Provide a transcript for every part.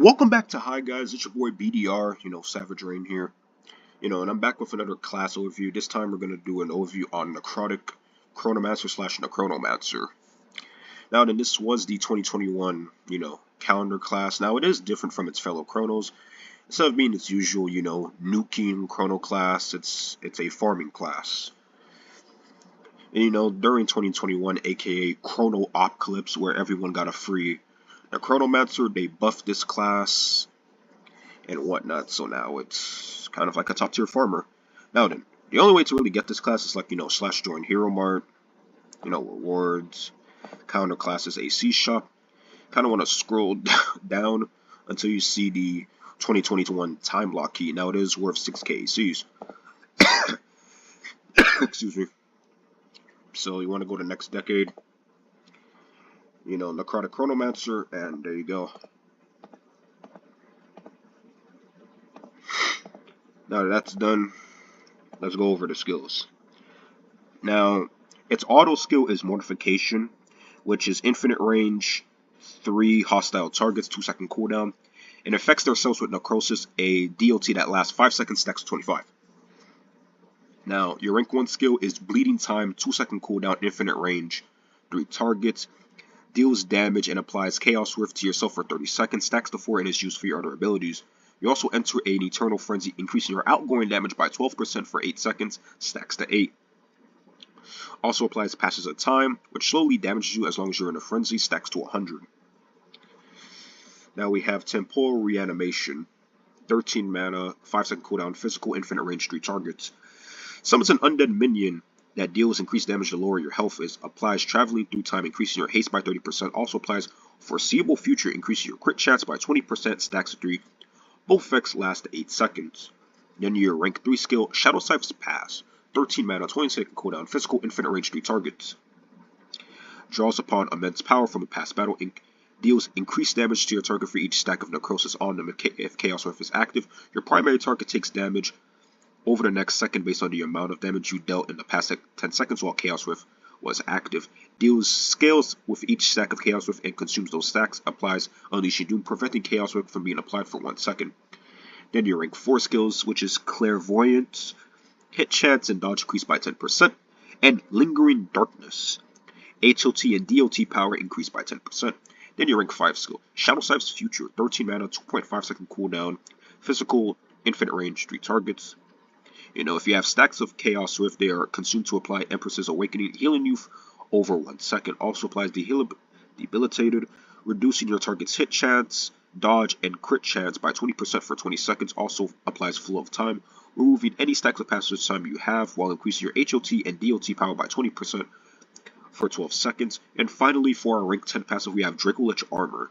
Welcome back to Hi Guys, it's your boy BDR, Savage Rain here, and I'm back with another class overview. This time we're going to do an overview on Necrotic, Chronomancer slash Nechronomancer. Now then, this was the 2021, calendar class. Now it is different from its fellow Chronos. Instead of being its usual, nuking Chrono class, it's a farming class. And, during 2021, aka Chrono Opcalypse, where everyone got a free Nechronomancer, they buffed this class and whatnot, so now it's kind of like a top tier farmer. Now then, the only way to really get this class is like, slash join Hero Mart, rewards, counter classes, AC shop. Kind of want to scroll down until you see the 2021 time block key. Now it is worth 6k ACs. Excuse me. So you want to go to next decade, Necrotic Chronomancer, and there you go. Now that that's done, let's go over the skills. Now, its auto skill is Mortification, which is infinite range, 3 hostile targets, 2-second cooldown, and affects themselves with Necrosis, a DOT that lasts 5 seconds, stacks to 25. Now, your rank 1 skill is Bleeding Time, 2-second cooldown, infinite range, 3 targets, deals damage and applies Chaos Rift to yourself for 30 seconds, stacks to 4, and is used for your other abilities. You also enter an Eternal Frenzy, increasing your outgoing damage by 12% for 8 seconds, stacks to 8. Also applies Passes of Time, which slowly damages you as long as you're in a frenzy, stacks to 100. Now we have Temporal Reanimation, 13 mana, 5-second cooldown, physical, infinite range, 3 targets. Summons an undead minion that deals increased damage the lower your health is, applies Traveling Through Time, increasing your haste by 30%, also applies Foreseeable Future, increasing your crit chance by 20%, stacks to 3. Both effects last 8 seconds. Then your rank 3 skill, Shadowscythe's Pass, 13 mana, 20-second cooldown, physical, infinite range, 3 targets. Draws upon immense power from a past battle, deals increased damage to your target for each stack of Necrosis on them if Chaos Rift is active. Your primary target takes damage over the next second based on the amount of damage you dealt in the past 10 seconds while Chaos Rift was active. Deals scales with each stack of Chaos Rift and consumes those stacks. Applies Unleashing Doom, preventing Chaos Rift from being applied for 1 second. Then your rank 4 skills, which is Clairvoyance, hit chance and dodge increased by 10%, and Lingering Darkness. HOT and DOT power increased by 10%. Then your rank 5 skill, Shadowscythe's Future, 13 mana, 2.5-second cooldown, physical, infinite range, 3 targets. If you have stacks of Chaos Rift, they are consumed to apply Empress's Awakening, healing you over 1 second. Also applies Debilitated, reducing your target's hit chance, dodge, and crit chance by 20% for 20 seconds. Also applies Flow of Time, removing any stacks of passage time you have while increasing your HOT and DOT power by 20% for 12 seconds. And finally, for our rank 10 passive, we have Dracolich Armor,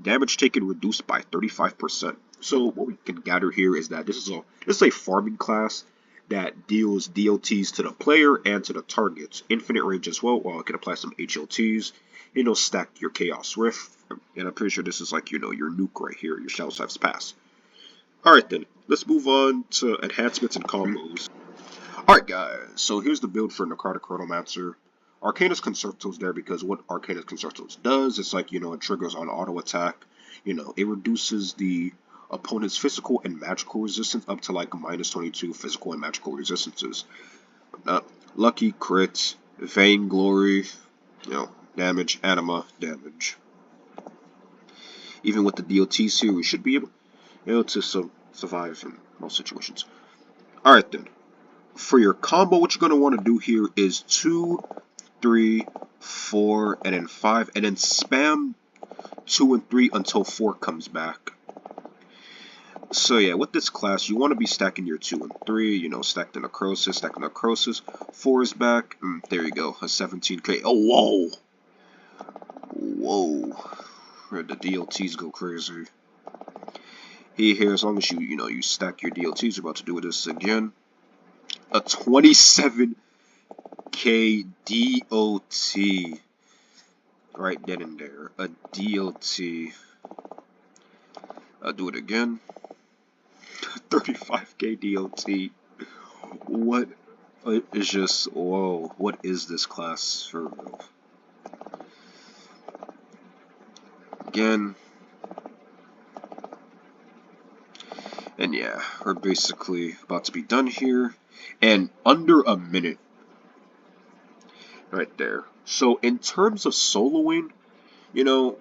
damage taken reduced by 35%. So what we can gather here is that this is a farming class that deals DOTs to the player and to the targets. Infinite range as well, while it can apply some HOTs. Stack your Chaos Rift. And I'm pretty sure this is like, your nuke right here, your Shadowscythe's Pass. Alright then, let's move on to enhancements and combos. Alright guys, so here's the build for Necrotic Chronomancer. Arcanus Concerto's there because what Arcanus Concerto's does is like, it triggers on auto attack. It reduces the opponent's physical and magical resistance up to like -22 physical and magical resistances. Lucky Crit, Vainglory, damage, Anima, damage. Even with the DOTs here, we should be able to survive in most situations. Alright then, for your combo, what you're going to want to do here is 2, 3, 4, and then 5, and then spam 2 and 3 until 4 comes back. So yeah, with this class, you want to be stacking your 2 and 3, stack the Necrosis, stack the Necrosis. 4 is back, there you go, a 17k. Oh, whoa! Whoa. Where the DLTs go crazy. Here, as long as you stack your DLTs, you're about to do this again. A 27k DOT. Right then and there. A DOT. I'll do it again. 35k DOT. What is just, whoa, what is this class for real? Again. And yeah, we're basically about to be done here. And under a minute right there. So in terms of soloing, you know,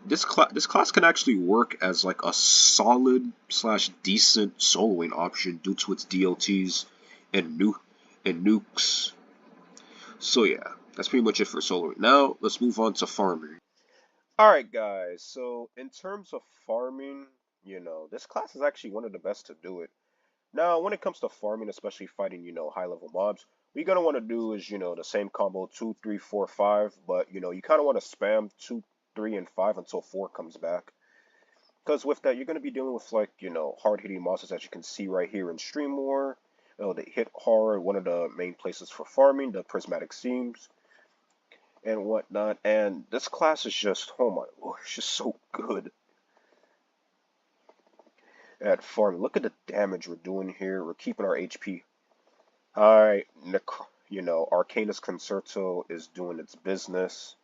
this class can actually work as like a solid slash decent soloing option due to its DLTs and nukes. So yeah, that's pretty much it for soloing. Now let's move on to farming. Alright guys, so in terms of farming, this class is actually one of the best to do it. Now, when it comes to farming, especially fighting, high level mobs, what you're gonna want to do is, the same combo 2, 3, 4, 5, but you kind of want to spam 2, 3, and 5 until 4 comes back. Because with that, you're gonna be dealing with like, hard hitting monsters as you can see right here in Stream War. They hit hard, one of the main places for farming, the prismatic seams and whatnot. And this class is just, oh my lord, it's just so good at farming. Look at the damage we're doing here. We're keeping our HP. Alright, Arcanus Concerto is doing its business.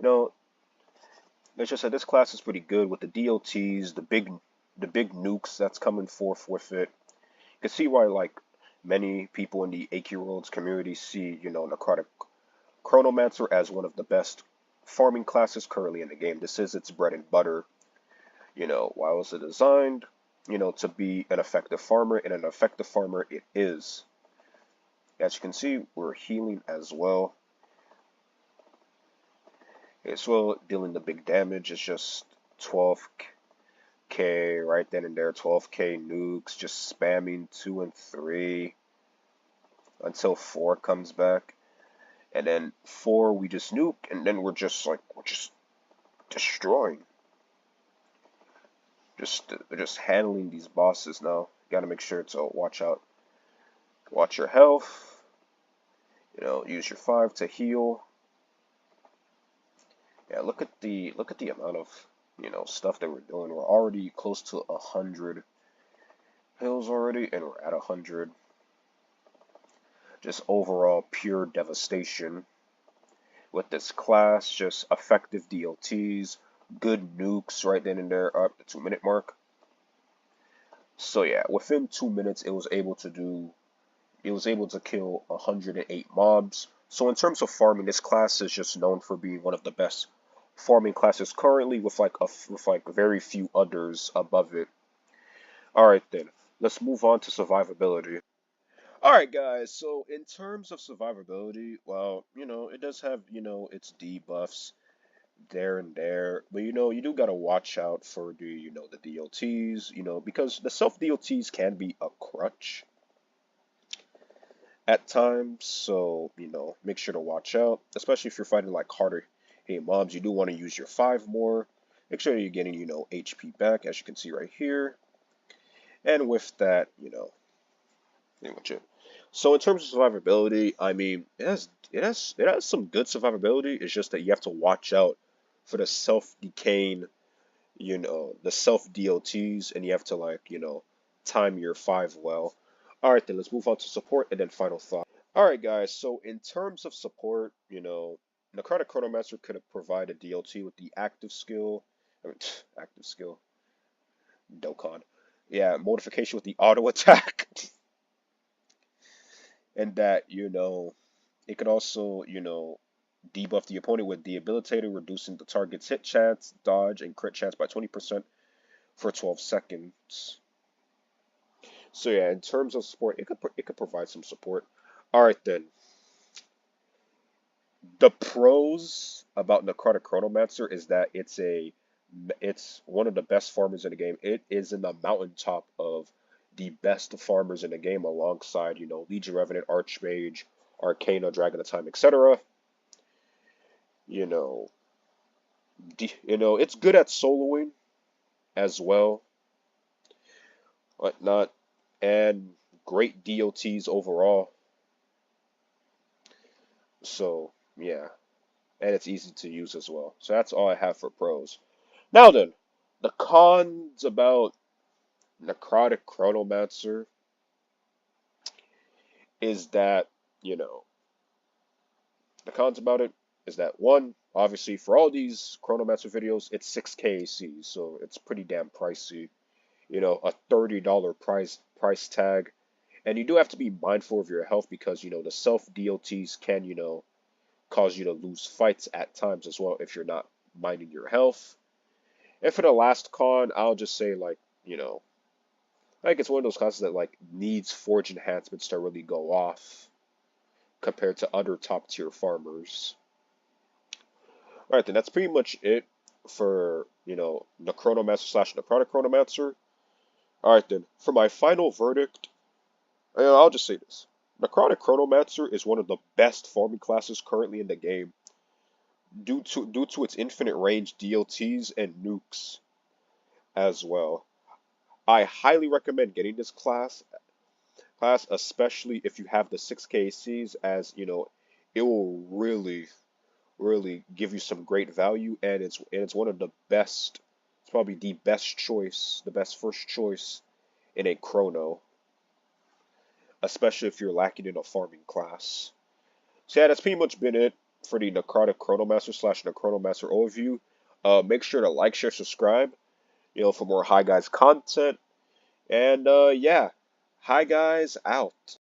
It's just that this class is pretty good with the DLTs, the big nukes that's coming forth with it. You can see why like many people in the AQ Worlds community see, Necrotic Chronomancer as one of the best farming classes currently in the game. This is its bread and butter. Why was it designed? To be an effective farmer, and an effective farmer it is. As you can see, we're healing as well. As well, dealing the big damage. It's just 12k right then and there. 12k nukes, just spamming 2 and 3 until 4 comes back. And then 4 we just nuke, and then we're just destroying. Just handling these bosses now. Gotta make sure to watch out. Watch your health. Use your 5 to heal. Yeah, look at the amount of stuff that we're doing. We're already close to 100 hills already, and we're at 100. Just overall pure devastation with this class. Just effective DLTs, good nukes right then and there up the 2-minute mark. So yeah, within 2 minutes, it was able to kill 108 mobs. So in terms of farming, this class is just known for being one of the best farming classes currently, with like very few others above it. Alright then, let's move on to survivability. Alright guys, so in terms of survivability, well, it does have, its debuffs there and there, but you do gotta watch out for the DLTs, because the self DLTs can be a crutch at times. So make sure to watch out, especially if you're fighting like harder hitting mobs. You do want to use your 5 more. Make sure you're getting HP back, as you can see right here. And with that, pretty much it. So in terms of survivability, I mean, it has some good survivability. It's just that you have to watch out for the self-decaying, the self-DLTs, and you have to like, time your 5 well. Alright then, let's move on to support and then final thought. Alright guys, so in terms of support, Necrotic Chronomancer could provide a DLT with the active skill. Active skill. Dokkan. Yeah, modification with the auto attack. And that, it could also, debuff the opponent with debilitator, reducing the target's hit chance, dodge, and crit chance by 20% for 12 seconds. So yeah, in terms of support, it could provide some support. All right then. The pros about Necrotic Chronomancer is that it's one of the best farmers in the game. It is in the mountaintop of the best farmers in the game, alongside Legion Revenant, Archmage, Arcana, Dragon of Time, etc. It's good at soloing as well, whatnot, and great DLTs overall. So yeah, and it's easy to use as well. So that's all I have for pros. Now then, the cons about Necrotic Chronomancer is that, the cons about it is that, one, obviously for all these Chronomancer videos, it's 6k AC, so it's pretty damn pricey. a $30 price tag. And you do have to be mindful of your health because, the self DLTs can, cause you to lose fights at times as well if you're not minding your health. And for the last con, I'll just say like it's one of those classes that like needs forge enhancements to really go off compared to other top tier farmers. Alright, then that's pretty much it for, Nechronomancer slash Necrotic Chronomancer. Alright then, for my final verdict, I'll just say this. Necrotic Chronomancer is one of the best farming classes currently in the game due to its infinite range DLTs and nukes as well. I highly recommend getting this class, especially if you have the 6KCs, as it will really give you some great value, and it's one of the best. It's probably the best choice, the best first choice in a chrono, especially if you're lacking in a farming class. So yeah, that's pretty much been it for the Necrotic Chronomancer slash Nechronomancer overview. Make sure to like, share, subscribe, for more Hi Guys content. And yeah, Hi Guys out.